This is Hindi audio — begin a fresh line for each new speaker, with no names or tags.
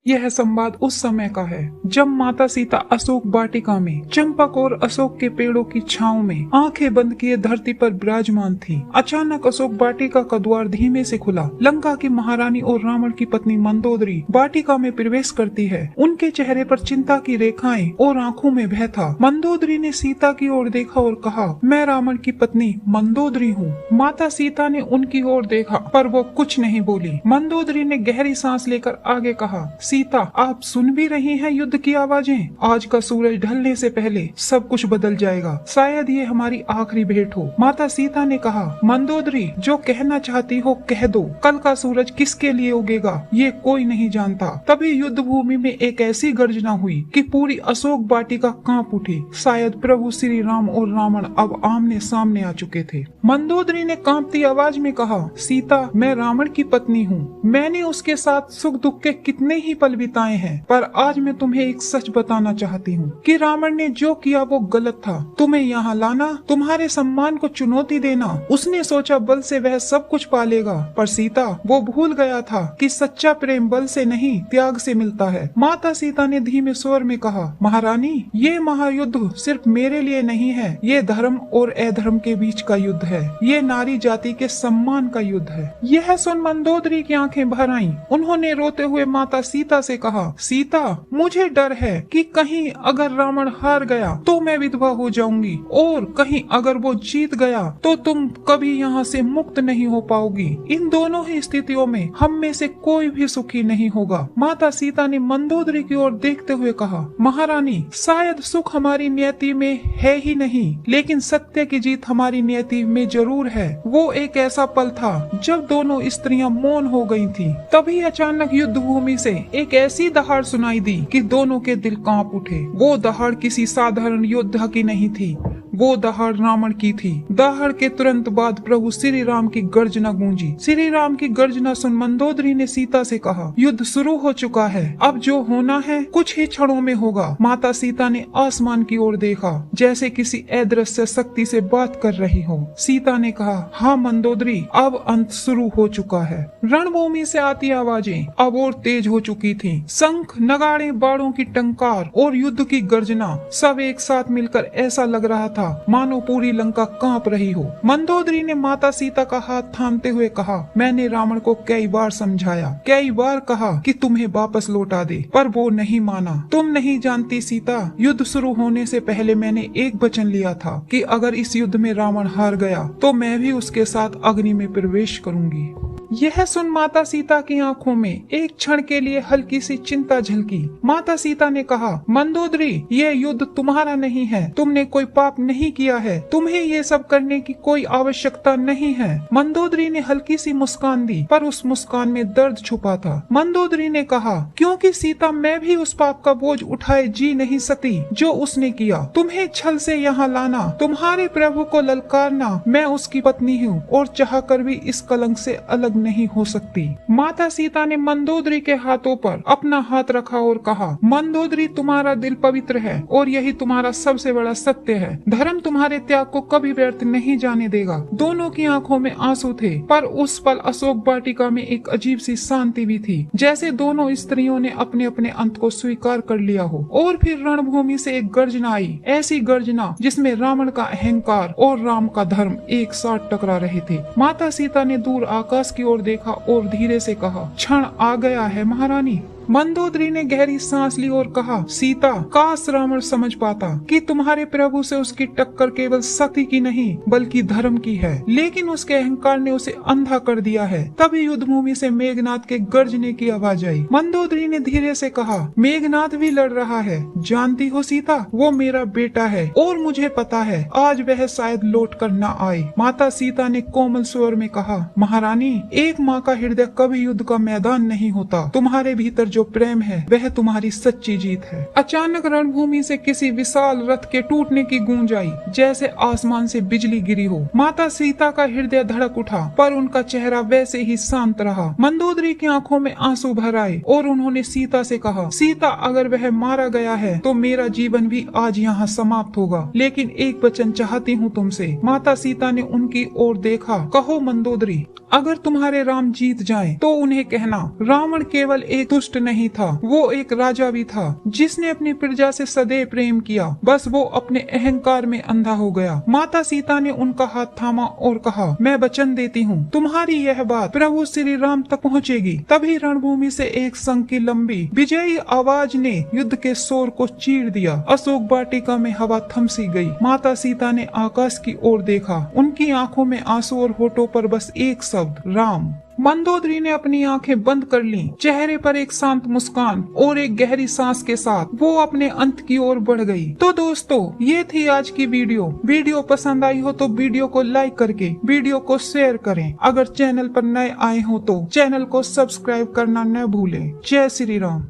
यह संवाद उस समय का है जब माता सीता अशोक वाटिका में चंपक और अशोक के पेड़ों की छांव में आंखें बंद किए धरती पर विराजमान थी। अचानक अशोक वाटिका का द्वार धीमे से खुला। लंका की महारानी और रावण की पत्नी मंदोदरी वाटिका में प्रवेश करती है। उनके चेहरे पर चिंता की रेखाएं और आंखों में भय था। मंदोदरी ने सीता की ओर देखा और कहा, मैं रावण की पत्नी मंदोदरी हूँ। माता सीता ने उनकी ओर देखा पर वो कुछ नहीं बोली। मंदोदरी ने गहरी सांस लेकर आगे कहा, सीता आप सुन भी रही हैं युद्ध की आवाजें? आज का सूरज ढलने से पहले सब कुछ बदल जाएगा। शायद ये हमारी आखिरी भेंट हो। माता सीता ने कहा, मंदोदरी जो कहना चाहती हो कह दो। कल का सूरज किसके लिए उगेगा ये कोई नहीं जानता। तभी युद्ध भूमि में एक ऐसी गर्जना हुई कि पूरी अशोक वाटिका कांप उठी। शायद प्रभु श्री राम और रावण अब आमने सामने आ चुके थे। मंदोदरी ने कांपती आवाज में कहा, सीता मैं रावण की पत्नी हूँ। मैंने उसके साथ सुख दुख के कितने ही पल बिताए हैं, पर आज मैं तुम्हें एक सच बताना चाहती हूँ कि रावण ने जो किया वो गलत था। तुम्हें यहाँ लाना, तुम्हारे सम्मान को चुनौती देना, उसने सोचा बल से वह सब कुछ पालेगा, पर सीता वो भूल गया था कि सच्चा प्रेम बल से नहीं त्याग से मिलता है। माता सीता ने धीमे स्वर में कहा, महारानी ये महायुद्ध सिर्फ मेरे लिए नहीं है, ये धर्म और अधर्म के बीच का युद्ध है। ये नारी जाति के सम्मान का युद्ध है। यह सुन मंदोदरी की आंखें भर आईं। उन्होंने रोते हुए माता सीता से कहा, सीता मुझे डर है कि कहीं अगर रावण हार गया तो मैं विधवा हो जाऊंगी, और कहीं अगर वो जीत गया तो तुम कभी यहाँ से मुक्त नहीं हो पाओगी। इन दोनों ही स्थितियों में हम में से कोई भी सुखी नहीं होगा। माता सीता ने मंदोदरी की ओर देखते हुए कहा, महारानी शायद सुख हमारी नियति में है ही नहीं, लेकिन सत्य की जीत हमारी नियति में जरूर है। वो एक ऐसा पल था जब दोनों स्त्रियां मौन हो गई थीं। तभी अचानक युद्ध भूमि से एक ऐसी दहाड़ सुनाई दी कि दोनों के दिल कांप उठे। वो दहाड़ किसी साधारण योद्धा की नहीं थी, वो दहाड़ रावण की थी। दहाड़ के तुरंत बाद प्रभु श्री राम की गर्जना गूंजी। श्री राम की गर्जना सुन मंदोदरी ने सीता से कहा, युद्ध शुरू हो चुका है, अब जो होना है कुछ ही क्षणों में होगा। माता सीता ने आसमान की ओर देखा जैसे किसी अदृश्य शक्ति से बात कर रही हो। सीता ने कहा, हाँ मंदोदरी अब अंत शुरू हो चुका है। रणभूमि से आती आवाजें अब और तेज हो चुकी थी। शंख नगाड़े बाणों की टंकार और युद्ध की गर्जना सब एक साथ मिलकर ऐसा लग रहा था मानो पूरी लंका कांप रही हो। मंदोदरी ने माता सीता का हाथ थामते हुए कहा, मैंने रावण को कई बार समझाया, कई बार कहा कि तुम्हें वापस लौटा दे, पर वो नहीं माना। तुम नहीं जानती सीता, युद्ध शुरू होने से पहले मैंने एक वचन लिया था कि अगर इस युद्ध में रावण हार गया तो मैं भी उसके साथ अग्नि में प्रवेश करूंगी। यह सुन माता सीता की आंखों में एक क्षण के लिए हल्की सी चिंता झलकी। माता सीता ने कहा, मंदोदरी यह युद्ध तुम्हारा नहीं है, तुमने कोई पाप नहीं किया है, तुम्हें ये सब करने की कोई आवश्यकता नहीं है। मंदोदरी ने हल्की सी मुस्कान दी, पर उस मुस्कान में दर्द छुपा था। मंदोदरी ने कहा, क्योंकि सीता मैं भी उस पाप का बोझ उठाए जी नहीं सकती जो उसने किया। तुम्हें छल से यहाँ लाना, तुम्हारे प्रभु को ललकारना, मैं उसकी पत्नी हूँ और चाह कर भी इस कलंक से अलग नहीं हो सकती। माता सीता ने मंदोदरी के हाथों पर अपना हाथ रखा और कहा, मंदोदरी तुम्हारा दिल पवित्र है और यही तुम्हारा सबसे बड़ा सत्य है। धर्म तुम्हारे त्याग को कभी व्यर्थ नहीं जाने देगा। दोनों की आंखों में आंसू थे, पर उस पल अशोक वाटिका में एक अजीब सी शांति भी थी, जैसे दोनों स्त्रियों ने अपने अपने अंत को स्वीकार कर लिया हो। और फिर रणभूमि से एक गर्जना आई, ऐसी गर्जना जिसमें रावण का अहंकार और राम का धर्म एक साथ टकरा रहे थे। माता सीता ने दूर आकाश की ओर देखा और धीरे से कहा, क्षण आ गया है महारानी। मंदोदरी ने गहरी सांस ली और कहा, सीता काश रावण समझ पाता कि तुम्हारे प्रभु से उसकी टक्कर केवल शक्ति की नहीं बल्कि धर्म की है, लेकिन उसके अहंकार ने उसे अंधा कर दिया है। तभी युद्ध भूमि से मेघनाद के गर्जने की आवाज आई। मंदोदरी ने धीरे से कहा, मेघनाद भी लड़ रहा है, जानती हो सीता वो मेरा बेटा है और मुझे पता है आज वह शायद लौट कर न आए। माता सीता ने कोमल स्वर में कहा, महारानी एक माँ का हृदय कभी युद्ध का मैदान नहीं होता, तुम्हारे भीतर जो प्रेम है वह तुम्हारी सच्ची जीत है। अचानक रणभूमि से किसी विशाल रथ के टूटने की गूंज आई, जैसे आसमान से बिजली गिरी हो। माता सीता का हृदय धड़क उठा, पर उनका चेहरा वैसे ही शांत रहा। मंदोदरी की आंखों में आंसू भर आए और उन्होंने सीता से कहा, सीता अगर वह मारा गया है तो मेरा जीवन भी आज यहाँ समाप्त होगा, लेकिन एक वचन चाहती हूँ तुमसे। माता सीता ने उनकी ओर देखा, कहो मंदोदरी, अगर तुम्हारे राम जीत जाएं तो उन्हें कहना, रावण केवल एक दुष्ट नहीं था, वो एक राजा भी था जिसने अपनी प्रजा से सदैव प्रेम किया। बस वो अपने अहंकार में अंधा हो गया। माता सीता ने उनका हाथ थामा और कहा, मैं वचन देती हूँ तुम्हारी यह बात प्रभु श्री राम तक पहुँचेगी। तभी रणभूमि से एक संग की लंबी विजयी आवाज ने युद्ध के शोर को चीर दिया। अशोक वाटिका में हवा थमसी गई। माता सीता ने आकाश की ओर देखा। उनकी आंखों में आंसू और होठों पर बस एक शब्द, राम। मंदोदरी ने अपनी आंखें बंद कर लीं। चेहरे पर एक शांत मुस्कान और एक गहरी सांस के साथ वो अपने अंत की ओर बढ़ गई। तो दोस्तों, ये थी आज की वीडियो पसंद आई हो तो वीडियो को लाइक करके वीडियो को शेयर करें। अगर चैनल पर नए आए हो तो चैनल को सब्सक्राइब करना न भूलें। जय श्री राम।